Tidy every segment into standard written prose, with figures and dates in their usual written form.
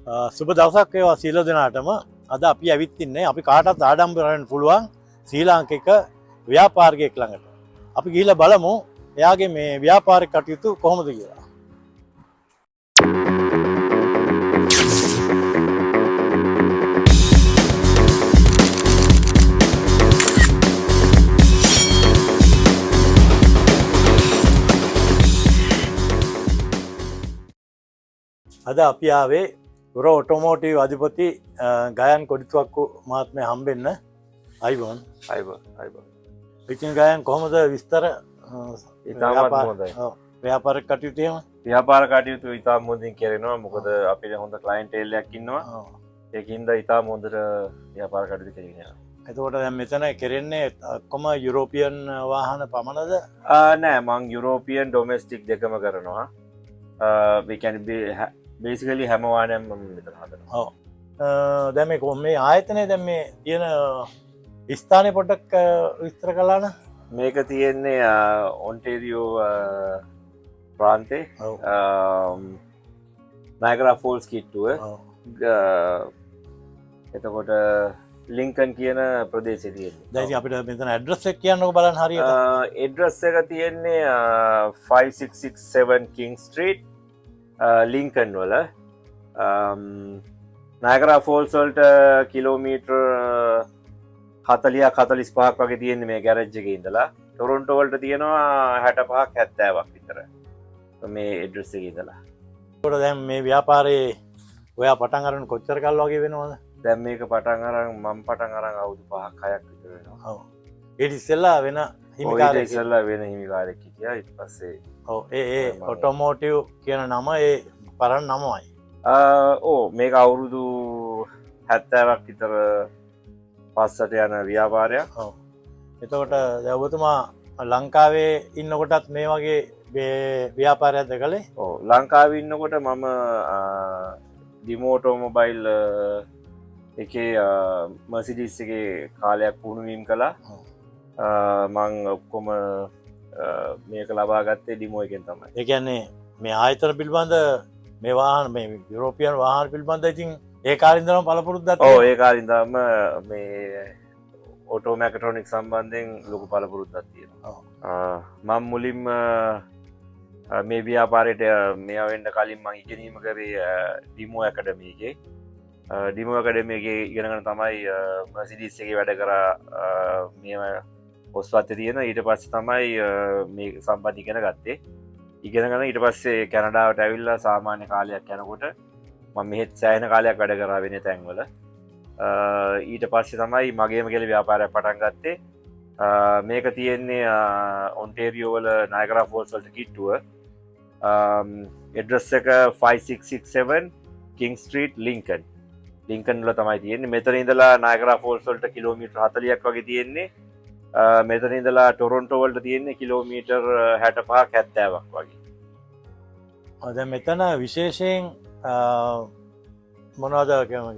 සුබ දවසක් වේවා සීල දෙනාටම. අද අපි ඇවිත් ඉන්නේ අපි කාටත් ආඩම්බර කරන්න පුළුවන් ශ්‍රී ලාංකික ව්‍යාපාරිකයෙක් ළඟට. අපි ගිහිල්ලා බලමු එයාගේ මේ ව්‍යාපාරික කටයුතු කොහොමද කියලා. අද අපි ආවේ පුර ඔටෝමෝටිව් අධිපති ගයන් කොඩිතුවක්කු මහත්මය හම්බෙන්න. අයිබෝන්. ඉතින් ගයන් කොහොමද විස්තර ව්‍යාපාරික කටයුතු? ව්‍යාපාර කටයුතු ඉතාම හොඳින් කරනවා. මොකද අපිට හොඳ ක්ලයින්ටේල් එකක් ඉන්නවා. ඒකින්ද ඉතාම හොඳට ව්‍යාපාර කටයුතු කරනවා. එතකොට දැන් මෙතන කෙරෙන්නේ ඔක්කොම යුරෝපියන් වාහන පමණද? නෑ, මං යුරෝපියන් ඩොමෙස්ටික් දෙකම කරනවා. බේසිකලි හැම වාහනයක්ම මම මෙතන හදනවා. ඔව්. දැන් මේ ආයතනයේ දැන් මේ තියෙන ස්ථානේ පොඩ්ඩක් විස්තර කළා නම්. මේක තියෙන්නේ ඔන්ටේරියෝ ප්‍රාන්තේ නයගරා ෆෝල්ස් කිට්ටුව. එතකොට ලින්කන් කියන ප්‍රදේශයේ තියෙන්නේ. දැන් අපිට මෙතන ඇඩ්‍රස් එක කියන්නකෝ බලන්න හරියට. ඇඩ්‍රස් එක තියෙන්නේ 5667 කිං ස්ට්‍රීට් ලින්කන් වල. නයගරා ෆෝල්ස් වලට කිලෝමීටර් 40-45ක් වගේ තියෙන්නේ මේ ගෑරේජ් එකේ ඉඳලා. ටොරොන්ටෝ වලට තියෙනවා 65ක් 70ක් විතර මේ ඇඩ්‍රස් එකේ ඉඳලා. ඒකට දැන් මේ ව්‍යාපාරේ ඔයා පටන් අරන් කොච්චර කල් වගේ වෙනවද? දැන් මේක පටන් අරන් අවුරුදු 5ක් 6ක් විතර වෙනවා. ඔව්. ඊට ඉස්සෙල්ලා වෙන හිමිකාරයෙක් හිටියා. ඊට පස්සේ ඔව් ඒ ඔටෝමෝටිව් කියන නම ඒ පරණ නමයි. මේක අවුරුදු 70ක් විතර පස්සට යන ව්‍යාපාරයක්. ඔව්. එතකොට දැන් ඔබතුමා ලංකාවේ ඉන්නකොටත් මේ වගේ ව්‍යාපාරයක්ද කළේ? ඔව්, ලංකාවේ ඉන්නකොට මම ඩිමෝටෝ මොබයිල් එකේ මර්සිඩීස් එකේ කාලයක් පුහුණුවීම් කළා. මං ඔක්කොම මේක ලබා ගත්තේ ඩිමෝ එකෙන් තමයි. ඒ කියන්නේ මේ ආයතන පිළිබඳ මේ වාහන මේ යුරෝපියන් වාහන පිළිබඳ ඉතින් ඒ කාලේ ඉඳන්ම පළපුරුද්දක් තියෙනවා. ඔව්, ඒ කාලේ ඉඳන්ම මේ ඔටෝ මැකට්‍රොනික් සම්බන්ධයෙන් ලොකු පළපුරුද්දක් තියෙනවා. මම මුලින්ම මේ ව්‍යාපාරයට මෙයා වෙන්න කලින් මම ඉගෙනීම කරේ ඩිමෝ ඇකඩමි එකේ. ඩිමෝ ඇකඩමි එකේ ඉගෙනගෙන තමයි මර්සිඩීස් එකේ වැඩ කරා. මේව ඔස්වත්තේ තියෙන. ඊට පස්සේ තමයි මේ සම්බන්ධ ඉගෙන ගත්තේ. ඉගෙනගෙන ඊට පස්සේ කැනඩාවට ඇවිල්ලා සාමාන්‍ය කාලයක් යනකොට මම මෙහෙත් සෑහෙන කාලයක් වැඩ කරා වෙන තැන්වල. ඊට පස්සේ තමයි මගේම කියලා ව්‍යාපාරයක් පටන් ගත්තේ. මේක තියෙන්නේ ඔන්ටේරියෝ වල නයගරා ෆෝල්ස් වලට කිට්ටුව. ඇඩ්‍රස් එක 5667 කිං ස්ට්‍රීට් ලින්කන්. ලින්කන් වල තමයි තියෙන්නේ. මෙතන ඉඳලා නයගරා ෆෝල්ස් වලට කිලෝමීටර් 40ක් වගේ තියෙන්නේ. මෙතන ඉඳලා ටොරොන්ටෝ වලට තියෙන්නේ කිලෝමීටර් 65ක් 70ක් වගේ. දැන් මෙතන විශේෂයෙන් මොනවද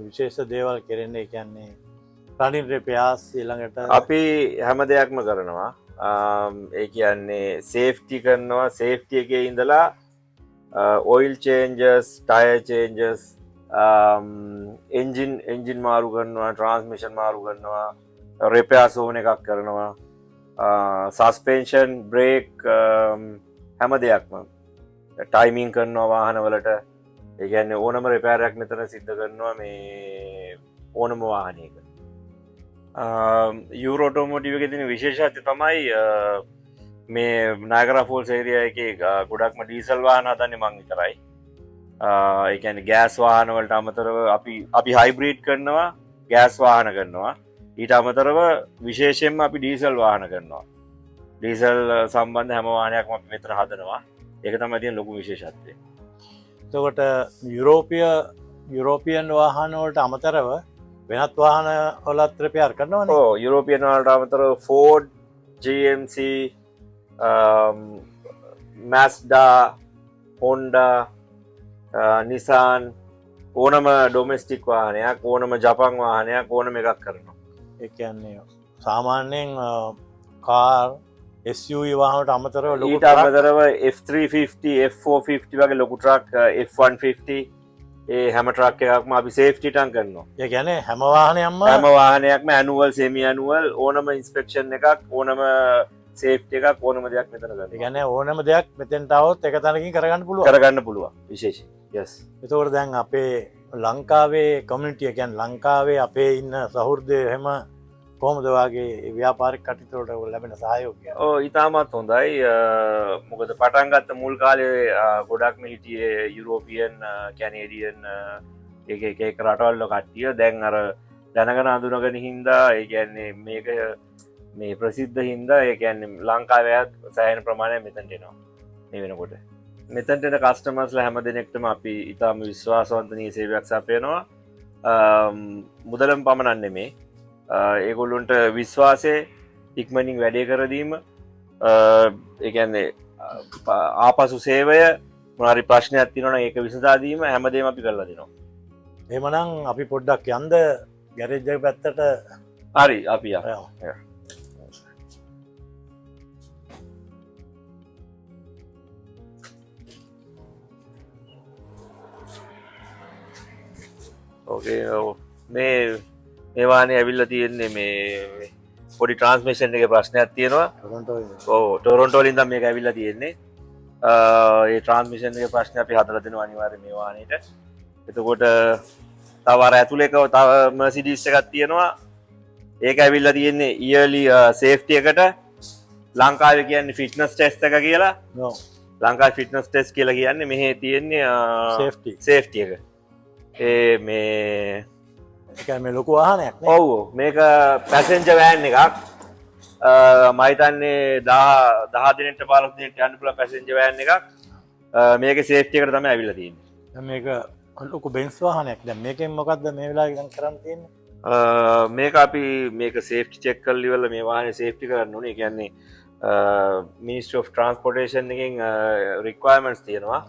විශේෂ දේවල් කරන්නේ? කියන්නේ රනින් රිපෙයාර්ස් ඊළඟට අපි හැම දෙයක්ම කරනවා. ඒ කියන්නේ සේෆ්ටි කරනවා. සේෆ්ටි එකේ ඉඳලා oil changes, tyre changes, engine මාරු කරනවා, ට්‍රාන්ස්මිෂන් මාරු කරනවා, රිපෙයාර්ස් ඕන එකක් කරනවා, සස්පෙන්ෂන්, බ්‍රේක්, හැම දෙයක්ම ටයිමින් කරනවා වාහනවලට. ඒ කියන්නේ ඕනම රිපෙයාරයක් මෙතන සිද්ධ කරනවා මේ ඕනම වාහනයක. යුරෝ ඔටෝමෝටිව් එකේ තියෙන විශේෂත්වය තමයි මේ නයගරා ෆෝල්ස් ඒරියා එකේ ගොඩක්ම ඩීසල් වාහන හදන්නේ මං විතරයි. ඒ කියන්නේ ගෑස් වාහන වලට අමතරව අපි හයිබ්‍රිඩ් කරනවා, ගෑස් වාහන කරනවා. ඊට අමතරව විශේෂයෙන්ම අපි ඩීසල් වාහන කරනවා. ඩීසල් සම්බන්ධ හැම වාහනයක්ම අපි මෙතන හදනවා. ඒක තමයි තියෙන ලොකු විශේෂත්වය. එතකොට යුරෝපියන් වාහන වලට අමතරව වෙනත් වාහන වලත් රිපෙයාර් කරනවනේ. ඔව්, යුරෝපියන් වලට අමතරව Ford, GMC, Mazda, Honda, Nissan, ඕනම ඩොමෙස්ටික් වාහනයක්, ඕනම ජපන් වාහනයක්, ඕනම එකක් කරනවා. ඒ කියන්නේ සාමාන්‍යයෙන් කාර් SUV වාහනට අමතරව ලොකු ඊට අමතරව F350, F450 වගේ ලොකු ට්‍රක්, F150 ඒ හැම ට්‍රක් එකක්ම අපි සේෆ්ටි ටන් කරනවා. ඒ කියන්නේ හැම වාහනයක්ම හැම වාහනයක්ම ඇනුවල් සෙමි ඇනුවල් ඕනම ඉන්ස්පෙක්ෂන් එකක් ඕනම සේෆ්ටි එකක් ඕනම දෙයක් මෙතන ඒ කරනවා. කියන්නේ ඕනම දෙයක් මෙතෙන්ට આવොත් එක තැනකින් කරගන්න පුළුවන්. කරගන්න පුළුවන් විශේෂයෙන්. yes. ඒතකොට දැන් අපේ ලංකාවේ කමියුනිටි කියන්නේ ලංකාවේ අපේ ඉන්න සහෘදය එහෙම කොහොමද වාගේ ව්‍යාපාරික කටයුතු වලට ලැබෙන සහයෝගය? ඕ ඉතාමත් හොඳයි. මොකද පටන් ගත්ත මුල් කාලේ ගොඩක්ම හිටියේ යුරෝපියන් කැනේඩියන් එක රටවල්ල කට්ටිය. දැන් අර දැනගෙන අඳුනගෙන හින්දා ඒ කියන්නේ මේක මේ ප්‍රසිද්ධ හින්දා ඒ කියන්නේ ලංකාවේත් සෑහෙන ප්‍රමාණයක් මෙතනට එනවා මේ වෙනකොට. මෙතනට එන කස්ටමර්ස්ලා හැම දෙනෙක්ටම අපි ඉතාම විශ්වාසවන්තනීය සේවයක් සපයනවා. මුදලම පමණක් නෙමේ. ඒගොල්ලොන්ට විශ්වාසය ඉක්මනින් වැඩේ කරදීම ඒගැන්නේ ආපසු සේවය මොනරි ප්‍රශ්නයක් තිනවන ඒක විසදාදීම හැමදේම අපි කරලා දෙනවා. එහෙමනම් අපි පොඩ්ඩක් යන්ද ගැරේජ් එක පැත්තට. හරි අපි යමු. ඕකේ මේ වාහනේ ඇවිල්ලා තියෙන්නේ මේ පොඩි ට්‍රාන්ස්මිෂන් එකේ ප්‍රශ්නයක් තියෙනවා. ටොරොන්ටෝ වලින් තමයි මේක ඇවිල්ලා තියෙන්නේ. ඒ ට්‍රාන්ස්මිෂන් එකේ ප්‍රශ්නේ අපි හදලා දෙනවා අනිවාර්යයෙන් මේ වාහනේට. එතකොට තව අර ඇතුලේ තව මර්සිඩීස් එකක් තියෙනවා. ඒක ඇවිල්ලා තියෙන්නේ ඉයර්ලි සේෆ්ටි එකට. ලංකාවේ කියන්නේ ෆිට්නස් ටෙස්ට් එක කියලා. ලංකාවේ ෆිට්නස් ටෙස්ට් කියලා කියන්නේ මෙහි තියෙන්නේ සේෆ්ටි එක. ඒ මේ මේ ලොකු වාහනයක් නේ. ඔව් මේක පැසෙන්ජර් වෑන් එකක්. මයිතන්නේ 10 දිනට 15 දිනට යන්න පුළුවන් පැසෙන්ජර් වෑන් එකක්. මේකේ සේෆ්ටි එකට තමයි ඇවිල්ලා තියෙන්නේ. දැන් මේක ලොකු බෙන්ස් වාහනයක්. දැන් මේකෙන් මොකද්ද මේ වෙලාවේ ගන්න කරන්න තියෙන්නේ? මේක අපි මේක සේෆ්ටි චෙක් කරලා ඉවරලා මේ වාහනේ සේෆ්ටි කරන්න ඕනේ. ඒ කියන්නේ මිනිස්ට්‍රි ඔෆ් ට්‍රාන්ස්පෝර්ටේෂන් එකෙන් රික්වයර්මන්ට්ස් තියෙනවා.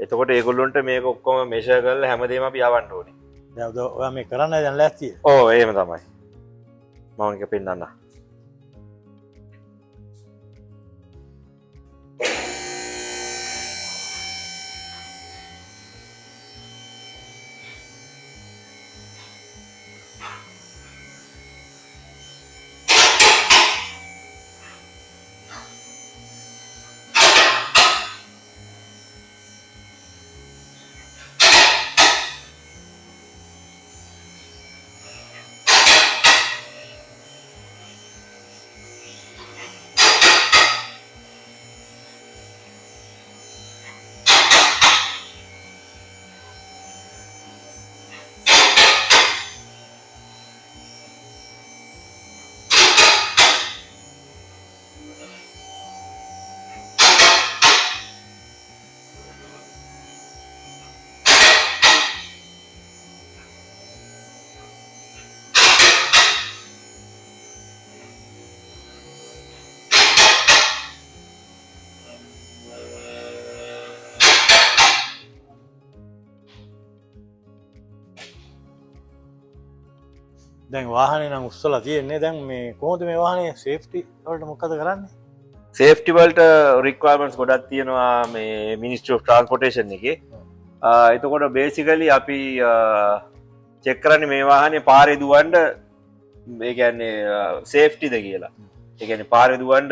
එතකොට ඒගොල්ලොන්ට මේක ඔක්කොම මෙෂර් කරලා හැමදේම අපි යවන්න ඕනේ. දැන් ඔයා මේ කරන්න දැන් ලෑස්තිද? ඔව් එහෙම තමයි. මම එක පෙන්නන්න. දැන් වාහනේ නම් උස්සලා තියෙන්නේ. දැන් මේ කොහොමද මේ වාහනේ සේෆ්ටි වලට මොකද කරන්නේ? සේෆ්ටි වලට රික්වයර්මන්ට්ස් ගොඩක් තියෙනවා මේ මිනිස්ට්‍රි ඔෆ් ට්‍රාන්ස්පෝර්ටේෂන් එකේ. එතකොට බේසිකලි අපි චෙක් කරන්නේ මේ වාහනේ පාරේ දුවන්න ඒ කියන්නේ සේෆ්ටිද කියලා. ඒ කියන්නේ පාරේ දුවන්න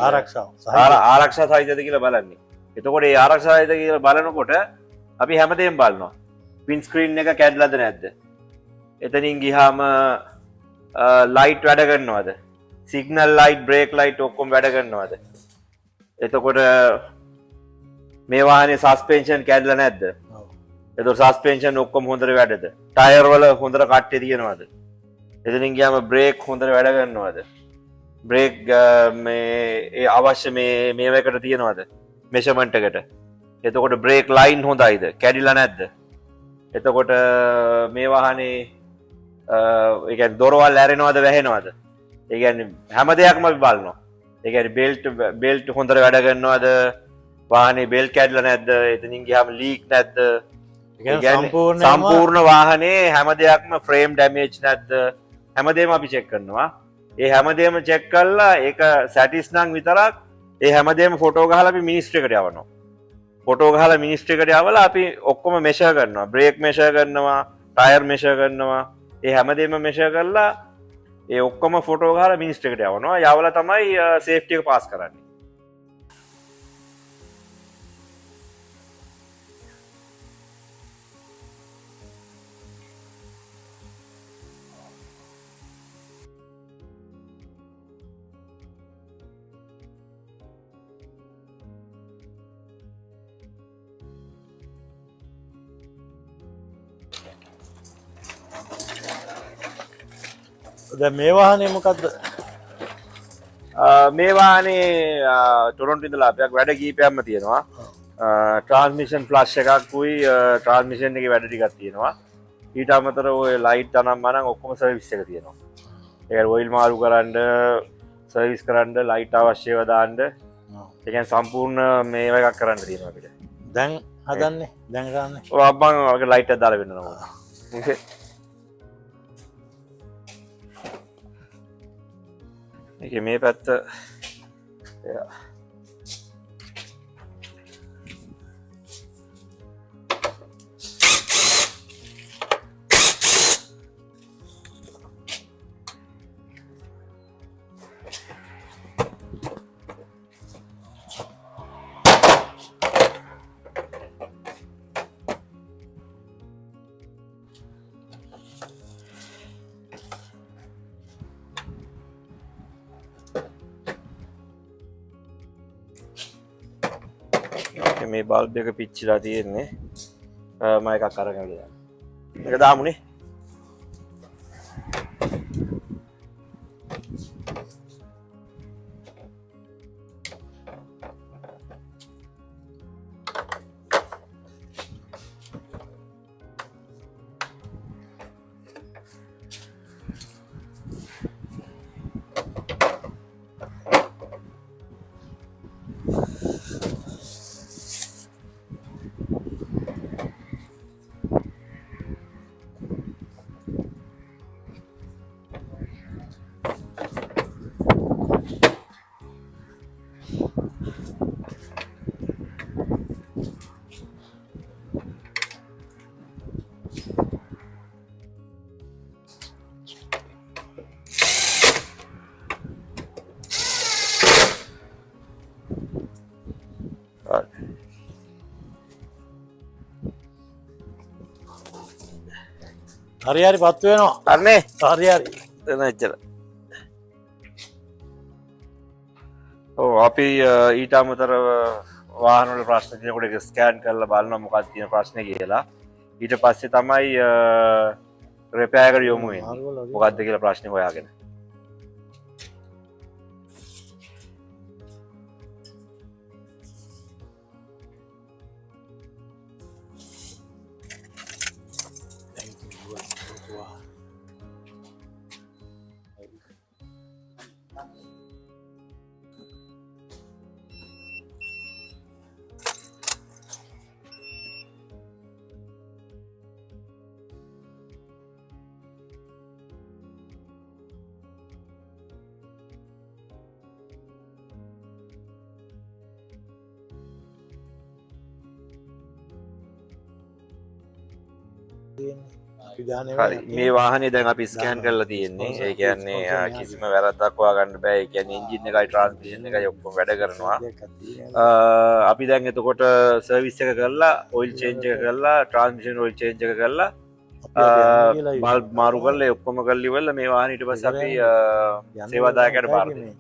ආරක්ෂා සහිතද කියලා බලන්නේ. එතකොට ඒ ආරක්ෂා සහිතද කියලා බලනකොට අපි හැමදේම බලනවා. වින් ස්ක්‍රීන් එක කැඩලාද නැද්ද? එතනින් ගිහාම ලයිට් වැඩ කරනවද? සිග්නල් ලයිට්, බ්‍රේක් ලයිට් ඔක්කොම වැඩ කරනවද? එතකොට මේ වාහනේ සස්පෙන්ෂන් කැඩලා නැද්ද? එතකොට සස්පෙන්ෂන් ඔක්කොම හොඳට වැඩද? ටයර් වල හොඳට කට්ටේ තියෙනවද? එතනින් ගියාම බ්‍රේක් හොඳට වැඩ කරනවද? බ්‍රේක් මේ ඒ අවශ්‍ය මේවකට තියෙනවද? මෙෂර්මන්ට් එකට. එතකොට බ්‍රේක් ලයින් හොඳයිද? කැඩිලා නැද්ද? එතකොට මේ වාහනේ ඒ කියන්නේ දොරවල් ඇරෙනවද වැහෙනවද? ඒ කියන්නේ හැම දෙයක්ම අපි බලනවා. ඒ කියන්නේ බෙල්ට් හොඳට වැඩ කරනවද? වාහනේ බෙල්ට් කැඩලා නැද්ද? එතනින් ගියාම ලීක් නැද්ද? ඒ කියන්නේ සම්පූර්ණ වාහනේ හැම දෙයක්ම ෆ්‍රේම් ඩැමේජ් නැද්ද? හැමදේම අපි චෙක් කරනවා. ඒ හැමදේම චෙක් කරලා ඒක සැටිස් නම් විතරක් ඒ හැමදේම ෆොටෝ ගහලා අපි මිනිස්ට්‍රි එකට යවනවා. ෆොටෝ ගහලා මිනිස්ට්‍රි එකට යවලා අපි ඔක්කොම මෙෂර් කරනවා. බ්‍රේක් මෙෂර් කරනවා, ටයර් මෙෂර් කරනවා. ඒ හැමදේම මෙෂර් කරලා ඒ ඔක්කොම ෆොටෝ ගහලා මිනිස්ට්‍රි එකට යවනවා. යවලා තමයි සේෆ්ටි එක පාස් කරන්නේ. දැන් මේ වාහනේ මොකද්ද? මේ වාහනේ ටොරොන්ටෝ ඉඳලා අපයක් වැඩ කීපයක්ම තියෙනවා. ට්‍රාන්ස්මිෂන් ෆ්ලෂ් එකකුයි ට්‍රාන්ස්මිෂන් එකේ වැඩ ටිකක් තියෙනවා. ඊට අමතරව ඔය ලයිට් අනම් මනම් ඔක්කොම සර්විස් එක තියෙනවා. ඒක ඔයිල් මාරු කරන්න, සර්විස් කරන්න, ලයිට් අවශ්‍යව දාන්න. ඒ කියන්නේ සම්පූර්ණ මේව එකක් කරන්න තියෙනවා අපිට. දැන් හදන්නේ? දැන් කරන්නේ? ඔය අබ්බන් වගේ ලයිට් එකක් දාලා වෙන්නනවා. ඒක මේ පැත්ත මේ බල්බ් එක පිච්චිලා තියෙන්නේ. මම එකක් අරගෙන ගියා. මේක දාමුනේ. හරි හරි පත් වෙනවා. හරිනේ. හරි හරි. එතන එච්චර. ඔව් අපි ඊට අමතරව වාහන වල ප්‍රශ්න තියෙනකොට ඒක ස්කෑන් කරලා බලනවා මොකක්ද තියෙන ප්‍රශ්නේ කියලා. ඊට පස්සේ තමයි රිපෙයාර් එකට යොමු වෙන්නේ. මොකක්ද කියලා ප්‍රශ්නේ හොයාගෙන. හරි මේ වාහනේ දැන් අපි ස්කෑන් කරලා තියෙන්නේ. ඒ කියන්නේ කිසිම වැරද්දක් හොයාගන්න බෑ. ඒ කියන්නේ එන්ජින් එකයි ට්‍රාන්ස්මිෂන් එකයි ඔක්කොම වැඩ කරනවා. අපි දැන් එතකොට සර්විස් එක කරලා ඔයිල් චේන්ජ් එක කරලා ට්‍රාන්ස්මිෂන් ඔයිල් චේන්ජ් එක කරලා බල්බ් මාරු කරලා ඔක්කොම කරලා ඉවරලා මේ වාහනේ ඊට පස්සේ අපි සේවාදායකයට බාර දෙනවා.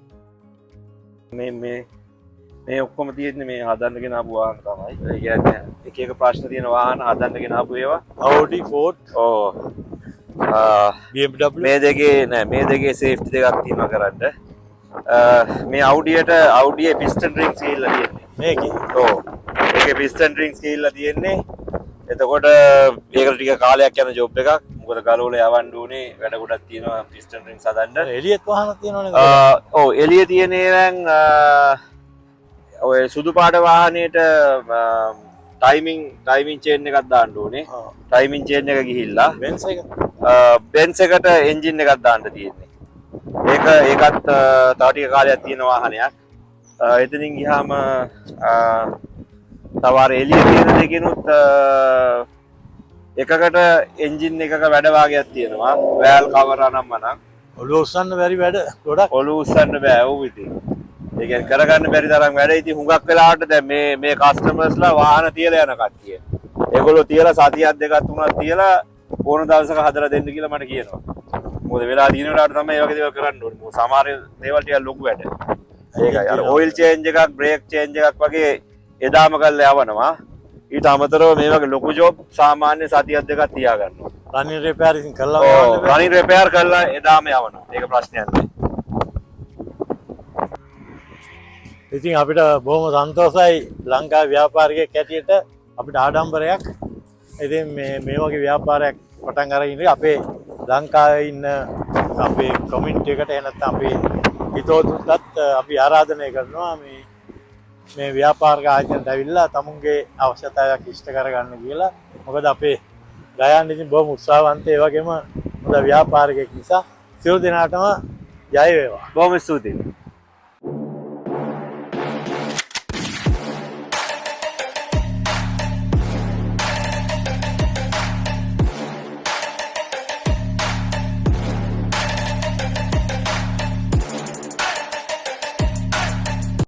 මේ ඔක්කොම තියෙන්නේ මේ හදන්න ගෙන ආපු වාහන තමයි. ඒ කියන්නේ එක එක ප්‍රශ්න තියෙන වාහන හදන්න ගෙන ආපු ඒවා. Audi, Ford, ඔව්. BMW. මේ දෙකේ සේෆ්ටි දෙකක් තියෙනවා කරන්න. මේ Audi piston rings ගිහිල්ලා තියෙන්නේ. මේකේ. ඔව්. ඒකේ piston rings ගිහිල්ලා තියෙන්නේ. එතකොට ඒකට ටික කාලයක් යන ජොබ් එකක්. මොකද ගලවල යවන්න උනේ වැඩ ගොඩක් තියෙනවා piston rings හදන්න. එළියෙත් වාහන තියෙනවනේ. ඔව් එළිය තියෙන්නේ නම් ඔය සුදු පාට වාහනයට ටයිමින් චේන් එකක් දාන්න ඕනේ. ටයිමින් චේන් එක ගිහිල්ලා Benz එක. Benz එකට එන්ජින් එකක් දාන්න තියෙන්නේ. ඒකත් තව ටික කාලයක් තියෙන වාහනයක්. එතනින් ගියාම තව අර එළිය තියෙන දෙකිනුත් එකකට එන්ජින් එකක වැඩ වාගයක් තියෙනවා. වැල් කවර අනම්මනම් ඔළුව උස්සන්න බැරි වැඩ ගොඩක්. ඔලු උස්සන්න බෑ ඔව් ඉතින්. ඒ කියන්නේ කරගන්න බැරි තරම් වැඩ. ඉතින් හුඟක් වෙලාවට දැන් මේ කස්ටමර්ස්ලා වාහන තියලා යන කට්ටිය. ඒගොල්ලෝ තියලා සතියක් දෙකක් තුනක් තියලා ඕන දවසක හදලා දෙන්න කියලා මට කියනවා. මොකද වෙලා දින වෙලාවට තමයි මේ වගේ දේවල් කරන්න ඕනේ. මොකද සමහර දේවල් ටිකක් ලොකු වැඩ. ඒකයි අර ඔයිල් චේන්ජ් එකක් බ්‍රේක් චේන්ජ් එකක් වගේ එදාම කරලා යවනවා. ඊට අමතරව මේ වගේ ලොකු ජොබ් සාමාන්‍ය සතියක් දෙකක් තියා ගන්නවා. රනින් රිපෙයාර් ඉතින් කළා ඔව් රනින් රිපෙයාර් කරලා එදාම යවනවා. ඒක ප්‍රශ්නයක් නෑ. ඉතින් අපිට බොහොම සන්තෝෂයි ලංකාවේ ව්‍යාපාරිකයෙක් හැටියට අපිට ආඩම්බරයක්. ඉතින් මේ වගේ ව්‍යාපාරයක් පටන් අරගෙන ඉන්නේ අපේ ලංකාවේ ඉන්න අපේ කමියුනිටි එකට එනත් අපේ හිතවතුන්ටත් අපි ආරාධනය කරනවා මේ ව්‍යාපාරික ආයතනයට ඇවිල්ලා තමුන්ගේ අවශ්‍යතාවයක් ඉෂ්ට කරගන්න කියලා. මොකද අපේ ගයාන් ඉතින් බොහොම උත්සාහවන්ත ඒ වගේම හොඳ ව්‍යාපාරිකයෙක් නිසා සියලු දෙනාටම ජය වේවා. බොහොම ස්තුතියි.